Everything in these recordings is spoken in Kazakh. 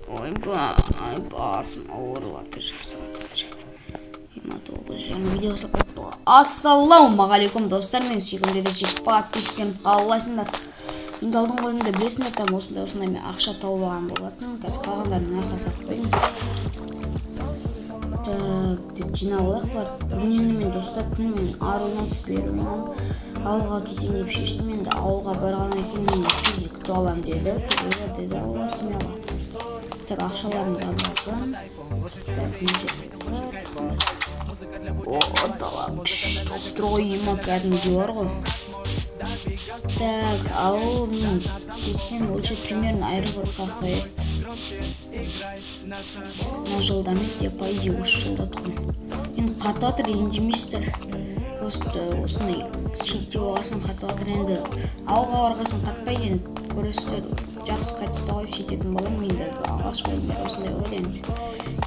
Ойбай, басым ауырып жатыр. 29 және видеосы қойып. Ассалаумағалейкум достар, мен сүйкімді де подписчиктерім қалайсыңдар? Енді алдың қолымда білесіңдер, там осындай мен ақша тауып алған болатын. Қазір қалғандарын айқасақ қойдым. Деп жинап алайық бар. Бүгін енді мен достар күн мен арына беруім. Ауылға кетейін деп шештім. Енді ауылға барғаннан кейін мен сізді күтіп аламын деді. Деді ауылға смело. Так, ақшаларымды алғанмын. Так, о, далам күшті тройыма кәдімгі бар ғой. Так, ал мен десем өлшет примерно аэропортқа қойып. Мына жылда емес, я по идее осы жылда тұғын. Енді қатып атыр, ренжімейсіздер. Просто осындай шеттеп алғасын қатып атыр. Енді ауылға барғасын қатпайды, енді көресіздер. Жақсы качество қойып шететін болам. Мен де алғаш қойым бері осындай болады енді.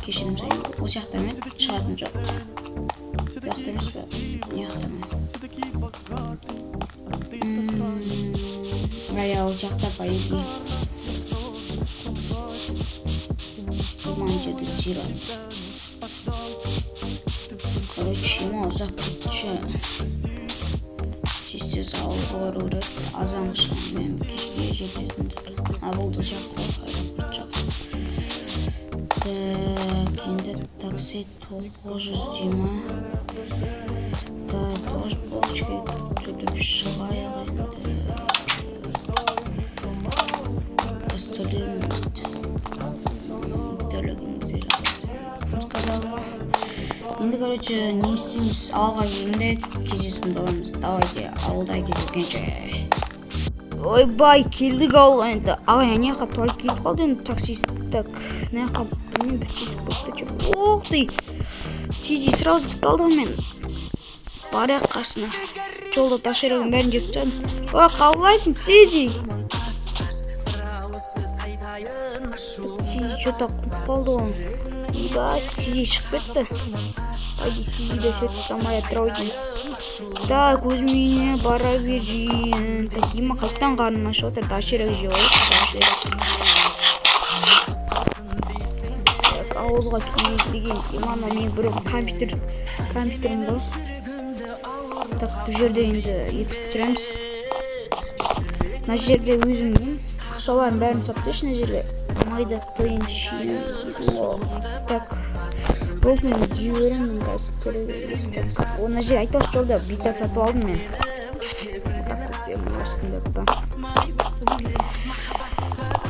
Кешірім сайын. Ол жақта мен шығатын жоқ. Яқты емес пе? Яқты мен. Аял жақта пайызы. Бұлман жерді зира. Короче, ема ұзақ күтші. Сестез ауылға бару керек. Азан шығам мен кешке жетесін деді. Болды жақта қайрап жақ. Так, енді такси 900 дейма. Так, тоже полочкай төліп шығайық енді. Постолим төлігімізде жақсы. Сказала. Енді, короче, не істейміз? Ауылға келгенде кездесін боламыз. Давайте ауылда кездескенше. Ойбай, келдік ауылға енді. Ағай, неға туалет келіп қалды енді таксист. Так, неға мен бір кезіп бұқты. Ох ты! Сизи сразу тұталды мен. Барайық қасына. Жолда ташырығын бәрін жеп тастадым. О, қалайсың, Сизи? Сизи что-то қуып қалды ғой. Ебать, Сизи шығып кетті. Пойди, Сизи да сөйтіп самая тройдың. Так, өзіме бара берейін. Так, ема қайттан қарным ашып отыр. Ташырық жеп алып. Так, ауылға келген. Емана мен бір компьютерім бар. Так, бұл жерде енді етіп тұрамыз. Мына жерде өзімнің ақшаларын бәрін саптайшы, мына жерде. Майда қойын шейін. Так, болды мен жүйерімнің қазір керек емес. Мына жер айтпаш жолда бита сатып алдым мен.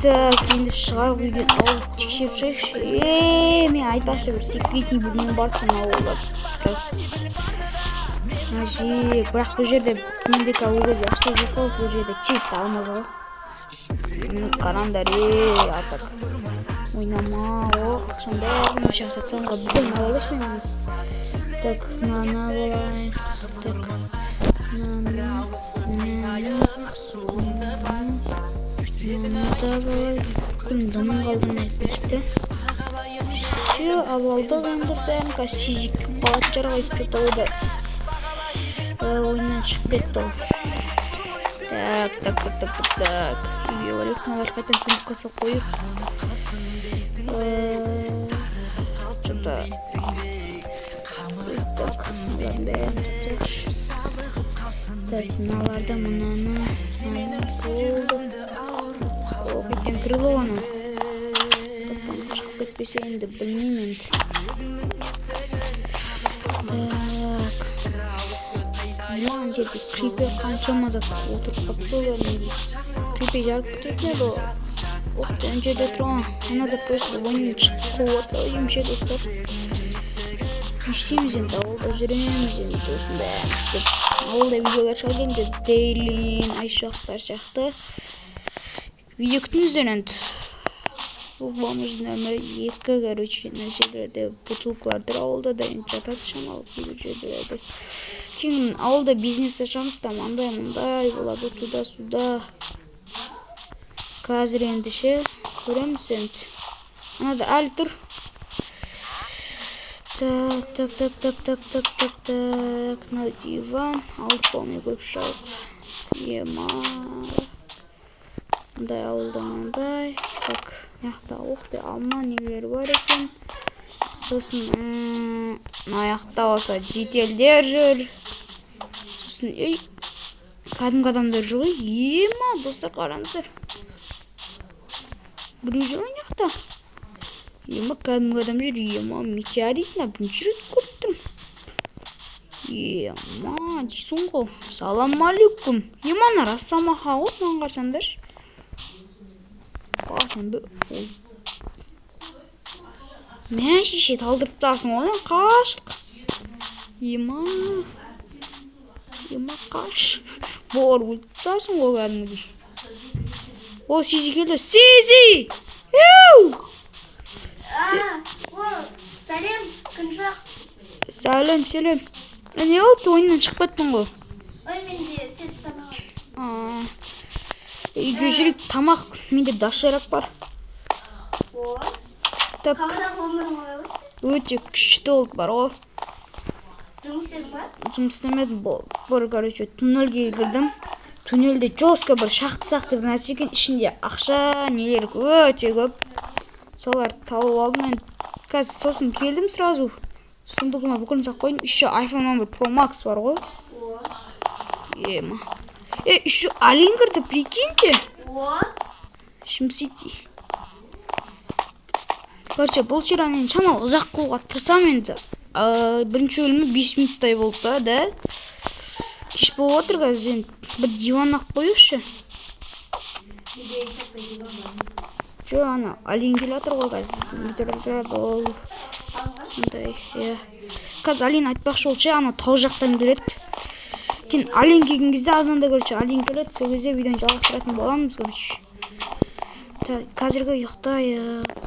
Так, енді шығарып үйден алып текшеріп шығайықшы. Мен айтпақшы бір секретный бүгін бартын ауылдар. Бірақ бұл жерде мендегі ауылдар жақсы жоқ қой, бұл жерде чист алмаз ғой. Қараңдар, атақ. Ойнама, оқ, сондай мұшақ сатсанға бүкіл мағалаш мен. Так, нана болайық. Так, нана давай. Күн дымын қалдың айтпешті. Все, авалдық ендір бәрін қазір қалатчар қойып жүр ойда. Ойынан шығып кетті ол. Так. Үйге барайық, мыналар қайтан сундыққа салып қойып. Что-то... Так, мыналардың бәрін тұтақшы. Так, мыналарда мынаны болды. О, қайттен кіріп оғаны. Қайттан шығып кетпесе енді білмеймін енді. Так... Маған жерде крипе қаншама зат отырып қапты олар неге. Крипе жарып кететін еді ол. Оқты өн жерде тұрған. Анада просто ойынын шығып қуаты емше достар. Естейміз енді ауылда жүреміз енді осында. Ауылда видеолар шығаргенде Дейлин, Айшақтар сияқты. Видео күтіңіздер енді. Бұл бомыздың өмірі 2, короче, мына жерлерде бутылкалардар ауылда да енді жатады шамалы бұл жерлерде. Кейін ауылда бизнес ашамыз, там андай болады, туда-суда. Қазір енді ше, көреміз енді. Анада әлі тұр. Так, на диван. Алды полный көп шауық. Ема. Мындай ауылда мындай. Так, Аяқта оқты алма нелер бар екен. Сосын аяқта болса жетелдер жүр. Сосын кәдімгі адамдар жүр ғой. Ема достар, қараңыздар. Біреу жүр аяқта. Ема кәдімгі адам жүр. Ема метеоритна бірінші рет көріп тұрмын. Ема дейсің ғой. Саламалейкум. Еманы рассамаха ғой, маған қарсаңдар. Басын мә шеше талдырып тасың ғой, қашық. Ема қаш. Бор өліп тасың ғой кәдімгідей. О, Сизи келді. Сизи! Сәлем, күншақ. Сәлем. Не олды, ойыннан шығып кеттің ғой? Ой, менде сен санаған. Үйге жүрек, тамақ, менде доширак бар. Так, Қабыдан өмірің ой өтті? өте күшті олды бар ғой. Жұмыс істедің ба? Жұмыс істемедім, бір короче туннельге кірдім. Туннельде жестко бір шақты бір нәрсе екен, ішінде ақша нелер өте көп. Соларды тауып алдым. Мен қазір сосын келдім сразу. Сундығыма бүкілін сақ қойдым. Еще iPhone 11 Pro Max бар ғой. Ема. Еще Алин кірді, прикиньте. Шымсити. Короче, бұл шеранен шамал ұзақ қылуға тырсам енді. Бірінші өлімі 5 минуттай болды да. Кеш болып отыр қазір. Бір диван ақ қойышы. Жо, ана Алин келе атыр ғой қазір. Қазір Алин айтпақшы ол ана тау жақтан келеді. Кейін Алин келген кезде азанда көрші Алин келеді. Сол кезде видеоны жалғастыратын боламыз көрші. Қазіргі ұйықтайық.